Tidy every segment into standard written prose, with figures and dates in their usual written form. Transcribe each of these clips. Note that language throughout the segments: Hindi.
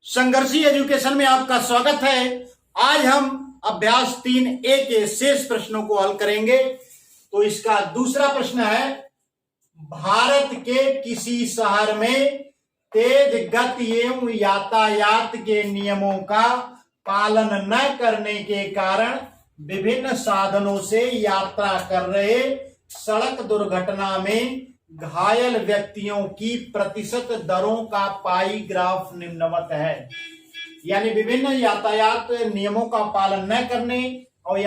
संघर्षी एजुकेशन में आपका स्वागत है। आज हम अभ्यास 3A के शेष प्रश्नों को हल करेंगे। तो इसका दूसरा प्रश्न है, भारत के किसी शहर में तेज गति एवं यातायात के नियमों का पालन न करने के कारण विभिन्न साधनों से यात्रा कर रहे सड़क दुर्घटना में घायल व्यक्तियों की प्रतिशत दरों का पाई ग्राफ निम्नवत है। यानी विभिन्न यातायात नियमों का पालन न करने और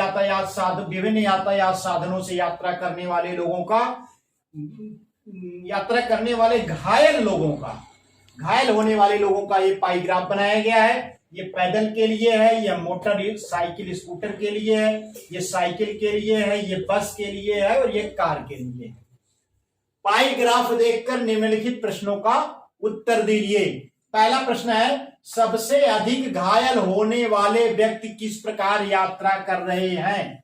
विभिन्न यातायात साधनों से यात्रा करने वाले लोगों का, यात्रा करने वाले घायल होने वाले लोगों का ये पाई ग्राफ बनाया गया है। ये पैदल के लिए है, यह मोटर साइकिल स्कूटर के लिए है, ये साइकिल के लिए है, ये बस के लिए है और ये कार के लिए है। पाई ग्राफ देखकर निम्नलिखित प्रश्नों का उत्तर दीजिए। पहला प्रश्न है, सबसे अधिक घायल होने वाले व्यक्ति किस प्रकार यात्रा कर रहे हैं।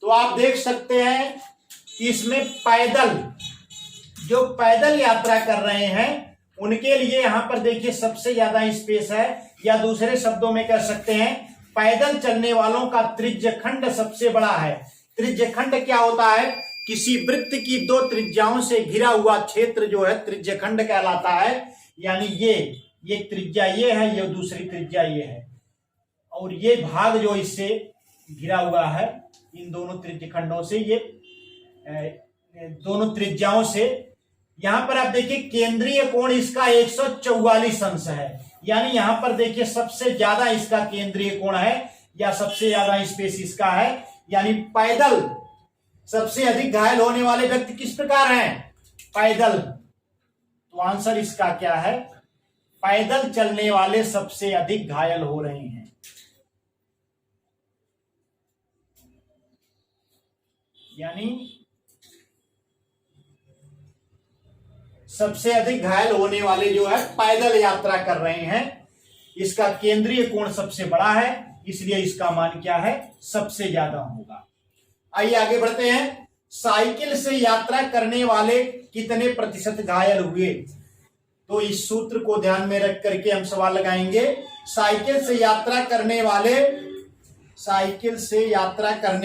तो आप देख सकते हैं कि इसमें जो पैदल यात्रा कर रहे हैं उनके लिए यहां पर देखिए सबसे ज्यादा स्पेस है, या दूसरे शब्दों में कह सकते हैं पैदल चलने वालों का त्रिज्यखंड सबसे बड़ा है। त्रिज्यखंड क्या होता है? किसी वृत्त की दो त्रिज्याओं से घिरा हुआ क्षेत्र जो है त्रिज्यखंड कहलाता है। यानी ये त्रिज्या ये है, ये दूसरी त्रिज्या ये है, और ये भाग जो इससे घिरा हुआ है इन दोनों त्रिज्यखंडों से, ये दोनों त्रिज्याओं से। यहां पर आप देखिए केंद्रीय कोण इसका 144 अंश है। यानी यहां पर देखिए सबसे ज्यादा इसका केंद्रीय कोण है, या सबसे ज्यादा स्पेस इसका है। यानी पैदल सबसे अधिक घायल होने वाले व्यक्ति किस प्रकार हैं? पैदल। तो आंसर इसका क्या है? पैदल चलने वाले सबसे अधिक घायल हो रहे हैं। यानी सबसे अधिक घायल होने वाले जो है पैदल यात्रा कर रहे हैं। इसका केंद्रीय कोण सबसे बड़ा है, इसलिए इसका मान क्या है? सबसे ज्यादा होगा। आइए आगे बढ़ते हैं। साइकिल से यात्रा करने वाले कितने प्रतिशत घायल हुए? तो इस सूत्र को ध्यान में रख करके हम सवाल लगाएंगे। साइकिल से यात्रा करने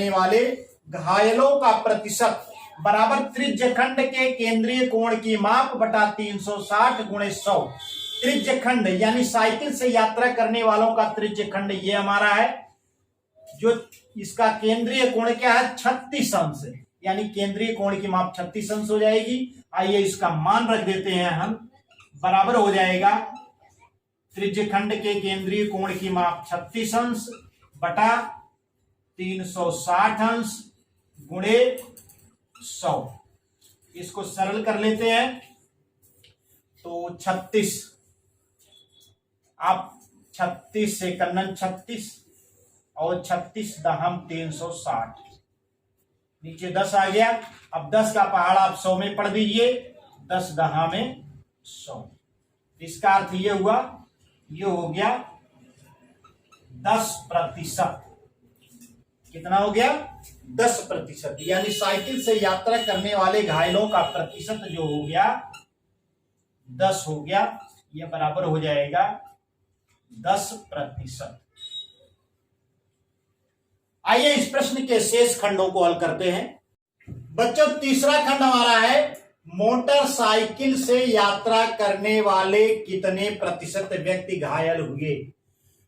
वाले घायलों का प्रतिशत बराबर त्रिज्यखंड के केंद्रीय कोण की माप बटा 360 गुणे 100। त्रिज्यखंड यानी साइकिल से यात्रा करने वालों का त्रिज्यखंड ये हमारा है, जो इसका केंद्रीय कोण क्या है? 36 अंश। यानी केंद्रीय कोण की माप 36 अंश हो जाएगी। आइए इसका मान रख देते हैं हम, बराबर हो जाएगा त्रिज्यखंड के केंद्रीय कोण की माप 36 अंश बटा 360 अंश गुणे 100। इसको सरल कर लेते हैं। तो 36, आप 36 से कन्नन 36 और 36 दहम 360, नीचे 10 आ गया। अब 10 का पहाड़ आप 100 में पढ़ दीजिए, 10 दहा में 100। इसका अर्थ ये हुआ, ये हो गया 10%। कितना हो गया? 10%। यानी साइकिल से यात्रा करने वाले घायलों का प्रतिशत जो हो गया 10 हो गया, यह बराबर हो जाएगा 10%। आइए इस प्रश्न के शेष खंडों को हल करते हैं। बच्चों तीसरा खंड हमारा है, मोटरसाइकिल से यात्रा करने वाले कितने प्रतिशत व्यक्ति घायल हुए।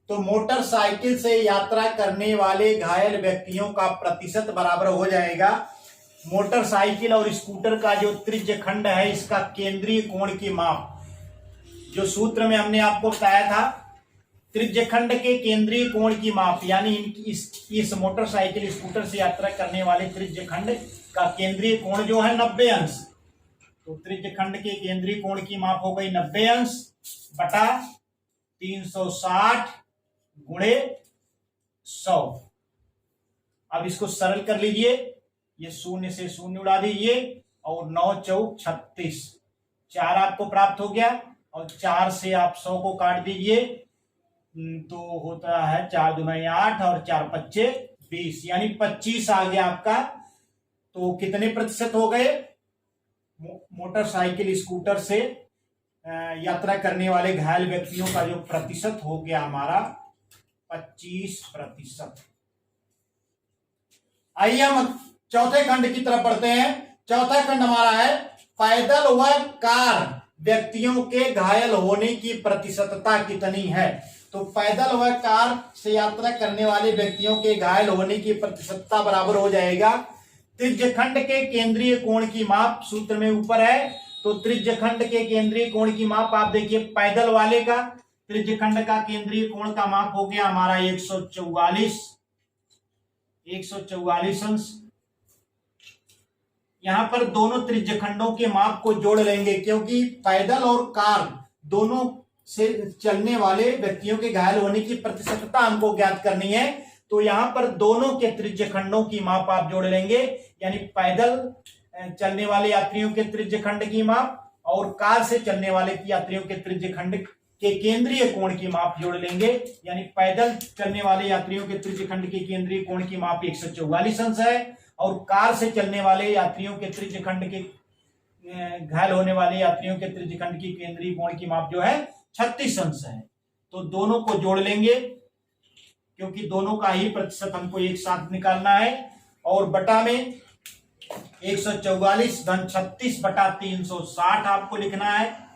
तो मोटरसाइकिल से यात्रा करने वाले घायल व्यक्तियों का प्रतिशत बराबर हो जाएगा मोटरसाइकिल और स्कूटर का जो त्रिज्यखंड है इसका केंद्रीय कोण की माप। जो सूत्र में हमने आपको बताया था, त्रिज्यखंड के केंद्रीय कोण की माप, यानी इस मोटरसाइकिल स्कूटर से यात्रा करने वाले त्रिज्यखंड का केंद्रीय कोण जो है 90 अंश। तो त्रिज्यखंड के केंद्रीय कोण की माप हो गई 90 अंश बटा 360 गुणे 100। अब इसको सरल कर लीजिए, ये शून्य से शून्य उड़ा दीजिए और 9 चौक 36, 4 आपको प्राप्त हो गया और 4 से आप 100 को काट दीजिए तो होता है 4 दूना 8 और 4 पच्चे 20, यानी 25 आ गया आपका। तो कितने प्रतिशत हो गए? मोटरसाइकिल स्कूटर से यात्रा करने वाले घायल व्यक्तियों का जो प्रतिशत हो गया हमारा 25%। आइए हम चौथे खंड की तरफ बढ़ते हैं। चौथा खंड हमारा है पैदल व कार व्यक्तियों के घायल होने की प्रतिशतता कितनी है। तो पैदल व कार से यात्रा करने वाले व्यक्तियों के घायल होने की प्रतिशतता बराबर हो जाएगा त्रिज्यखंड के केंद्रीय कोण की माप। सूत्र में ऊपर है, तो त्रिज्यखंड के केंद्रीय कोण की माप आप देखिए, पैदल वाले का त्रिज्यखंड का केंद्रीय कोण का माप हो गया हमारा 144 अंश। यहां पर दोनों त्रिज्यखंडों के माप को जोड़ लेंगे, क्योंकि पैदल और कार दोनों से चलने वाले व्यक्तियों के घायल होने की प्रतिशतता हमको ज्ञात करनी है। तो यहां पर दोनों के त्रिज्यखंडों की माप आप जोड़ लेंगे, यानी पैदल चलने वाले यात्रियों के त्रिज्यखंड की माप और कार से चलने वाले यात्रियों के त्रिज्यखंड के केंद्रीय कोण की माप जोड़ लेंगे। यानी पैदल चलने वाले यात्रियों के त्रिज्यखंड के केंद्रीय कोण की माप 144 अंश है और कार से चलने वाले यात्रियों के त्रिज्यखंड के घायल होने वाले यात्रियों के त्रिज्यखंड की केंद्रीय कोण की माप जो है 36 अंश है। तो दोनों को जोड़ लेंगे, क्योंकि दोनों का ही प्रतिशत हमको एक साथ निकालना है। और बटा में 144 धन 36 बटा 360 आपको लिखना है,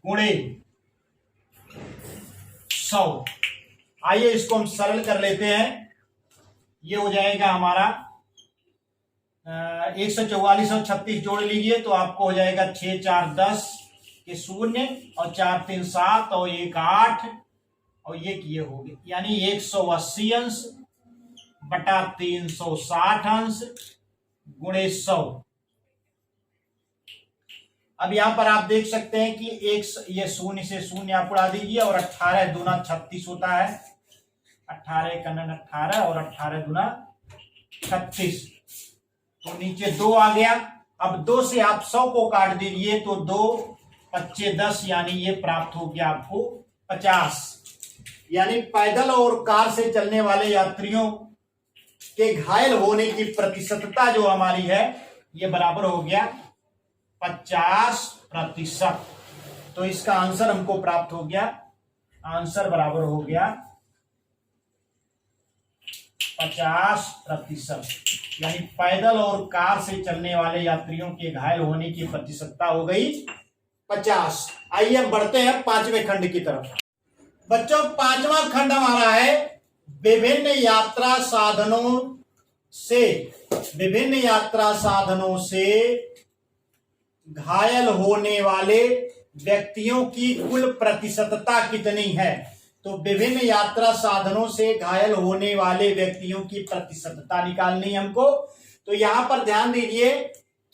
गुणे 100। आइए इसको हम सरल कर लेते हैं। ये हो जाएगा हमारा 144 और 36 जोड़ लीजिए तो आपको हो जाएगा 6 4 10 के 0 और 4 3 7 और 1 8 और ये हो गए, यानी 180 अंश बटा 360 अंश गुणे 100। अब यहां पर आप देख सकते हैं कि ये 0 से 0 आप उड़ा दीजिए और 18 दूना 36 होता है। 18 कन्नन 18 और 18 दूना 36, तो नीचे 2 आ गया। अब 2 से आप 100 को काट दीजिए तो 2 25 10, यानी ये प्राप्त हो गया आपको 50। यानी पैदल और कार से चलने वाले यात्रियों के घायल होने की प्रतिशतता जो हमारी है ये बराबर हो गया 50%। तो इसका आंसर हमको प्राप्त हो गया, आंसर बराबर हो गया 50%। यानी पैदल और कार से चलने वाले यात्रियों के घायल होने की प्रतिशतता हो गई 50। आइए हम बढ़ते हैं पांचवें खंड की तरफ। बच्चों, पांचवा खंड हमारा है विभिन्न यात्रा साधनों से घायल होने वाले व्यक्तियों की कुल प्रतिशतता कितनी है। तो विभिन्न यात्रा साधनों से घायल होने वाले व्यक्तियों की प्रतिशतता निकालनी है हमको। तो यहां पर ध्यान दीजिए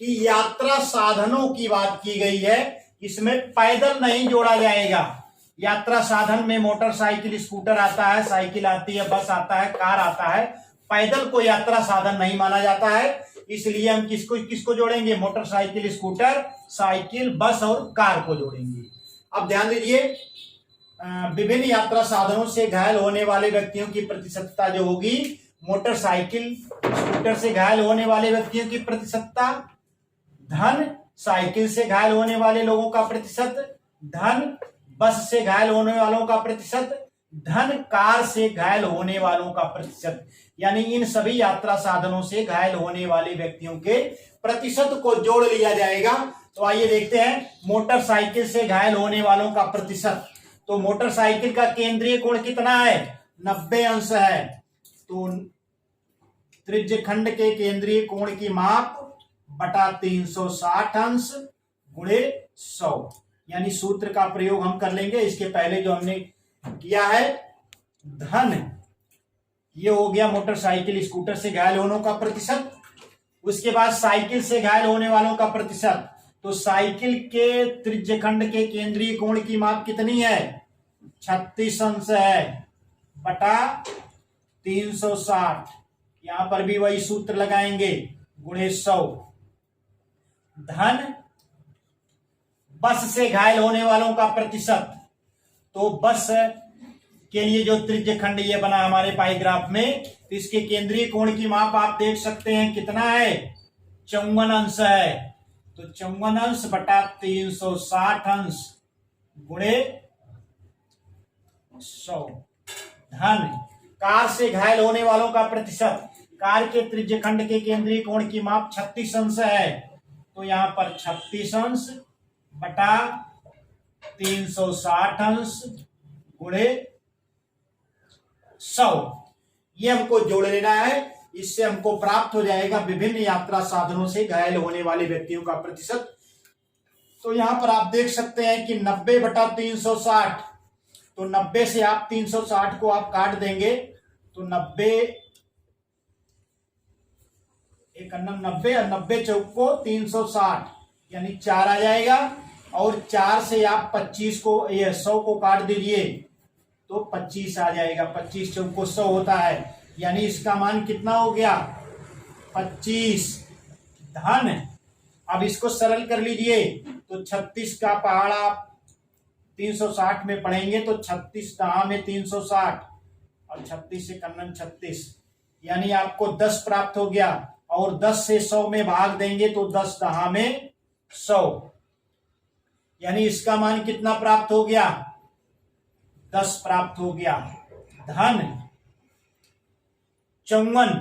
कि यात्रा साधनों की बात की गई है, इसमें पैदल नहीं जोड़ा जाएगा। यात्रा साधन में मोटरसाइकिल, स्कूटर आता है, साइकिल आती है, बस आता है, कार आता है। पैदल को यात्रा साधन नहीं माना जाता है, इसलिए हम किसको जोड़ेंगे, मोटरसाइकिल, स्कूटर, साइकिल, बस और कार को जोड़ेंगे। अब ध्यान दीजिए, विभिन्न यात्रा साधनों से घायल होने वाले व्यक्तियों की प्रतिशतता जो होगी, मोटरसाइकिल, स्कूटर से घायल होने वाले व्यक्तियों की प्रतिशतता धन साइकिल से घायल होने वाले लोगों का प्रतिशत धन बस से घायल होने वालों का प्रतिशत धन कार से घायल होने वालों का प्रतिशत। यानी इन सभी यात्रा साधनों से घायल होने वाले व्यक्तियों के प्रतिशत को जोड़ लिया जाएगा। तो आइए देखते हैं मोटरसाइकिल से घायल होने वालों का प्रतिशत। तो मोटरसाइकिल का केंद्रीय कोण कितना है, 90 अंश है। तो त्रिज्यखंड के केंद्रीय कोण की माप बटा 360 अंश गुणे 100। यानी सूत्र का प्रयोग हम कर लेंगे। इसके पहले जो हमने किया है धन, ये हो गया मोटरसाइकिल स्कूटर से घायल होने का प्रतिशत। उसके बाद साइकिल से घायल होने वालों का प्रतिशत। तो साइकिल के त्रिज्यखंड के केंद्रीय कोण की माप कितनी है, 36 अंश है बटा 360। यहां पर भी वही सूत्र लगाएंगे, गुणे 100। धन बस से घायल होने वालों का प्रतिशत। तो बस के लिए जो त्रिज्यखंड ये बना हमारे पाई ग्राफ में, तो इसके केंद्रीय कोण की माप आप देख सकते हैं कितना है, 54 अंश है। तो 54 अंश बटा 360 अंश गुणे 100 धन कार से घायल होने वालों का प्रतिशत। कार के त्रिज्यखंड के केंद्रीय कोण की माप 36 अंश है, तो यहां पर 36 अंश बटा 360 अंश गुणे 100, ये हमको जोड़ लेना है। इससे हमको प्राप्त हो जाएगा विभिन्न यात्रा साधनों से घायल होने वाले व्यक्तियों का प्रतिशत। तो यहां पर आप देख सकते हैं कि 90 बटा 360, तो 90 से आप 360 को आप काट देंगे तो 90 91 और 90 चौक को 360 यानी 4 आ जाएगा। और 4 से आप 25 को 100 को काट दीजिए तो 25 आ जाएगा। 25 चौक को 100 होता है, यानी इसका मान कितना हो गया 25 धन। अब इसको सरल कर लीजिए तो 36 का पहाड़ा 360 में पढ़ेंगे तो 36 दहा में 360 और 36 से कन्नन 36, यानी आपको 10 प्राप्त हो गया। और 10 से 100 में भाग देंगे तो 10 दहा में 100, यानी इसका मान कितना प्राप्त हो गया 10 प्राप्त हो गया धन 54।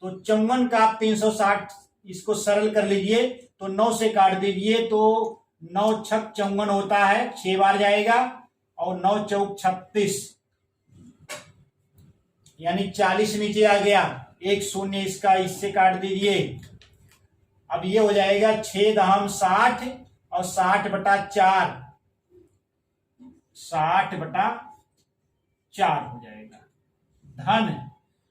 तो 54 का आप 360 इसको सरल कर लीजिए तो 9 से काट दीजिए तो 9 छक 54 होता है, 6 बार जाएगा। और 9 चौक 36 यानी 40 नीचे आ गया। एक शून्य इसका इससे काट दीजिए। अब ये हो जाएगा 6 दहम 60 और 60 बटा 4, 60 बटा 4 हो जाएगा धन।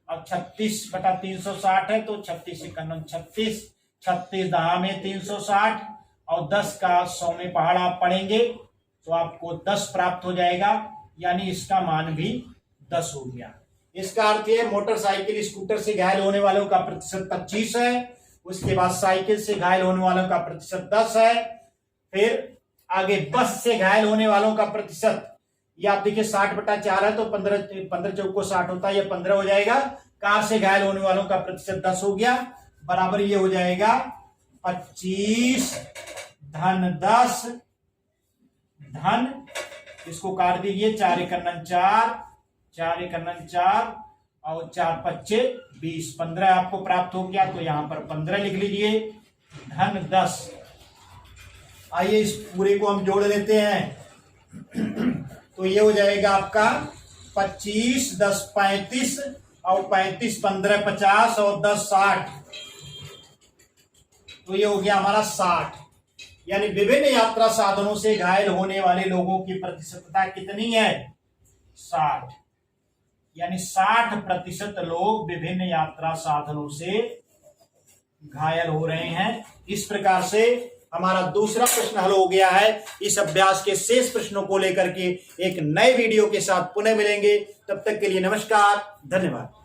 अब 36 बटा 360 है तो 36 से कन्नन 36, 36 दहा में 360 और 10 का 100 में पहाड़ा आप पढ़ेंगे तो आपको 10 प्राप्त हो जाएगा, यानी इसका मान भी 10 हो गया। इसका अर्थ है मोटरसाइकिल स्कूटर से घायल होने वालों का प्रतिशत 25 है, उसके बाद साइकिल से घायल होने वालों का प्रतिशत 10 है, फिर आगे बस से घायल होने वालों का प्रतिशत ये आप देखिए 60 बटा 4 है तो 15 चौक को 60 होता है, ये 15 हो जाएगा। कार से घायल होने वालों का प्रतिशत 10 हो गया, बराबर ये हो जाएगा 25 धन 10 धन। इसको काट दीजिए 4 एकन्नन 4, 4 एकन्नन 4 और 4 पच्चे 20, 15 आपको प्राप्त हो गया। तो यहां पर 15 लिख लीजिए धन 10। आइए इस पूरे को हम जोड़ लेते हैं तो ये हो जाएगा आपका 25 10 35 और 35 15 50 और 10 60, तो ये हो गया हमारा 60। यानी विभिन्न यात्रा साधनों से घायल होने वाले लोगों की प्रतिशतता कितनी है 60, यानी 60% लोग विभिन्न यात्रा साधनों से घायल हो रहे हैं। इस प्रकार से हमारा दूसरा प्रश्न हल हो गया है। इस अभ्यास के शेष प्रश्नों को लेकर के एक नए वीडियो के साथ पुनः मिलेंगे, तब तक के लिए नमस्कार, धन्यवाद।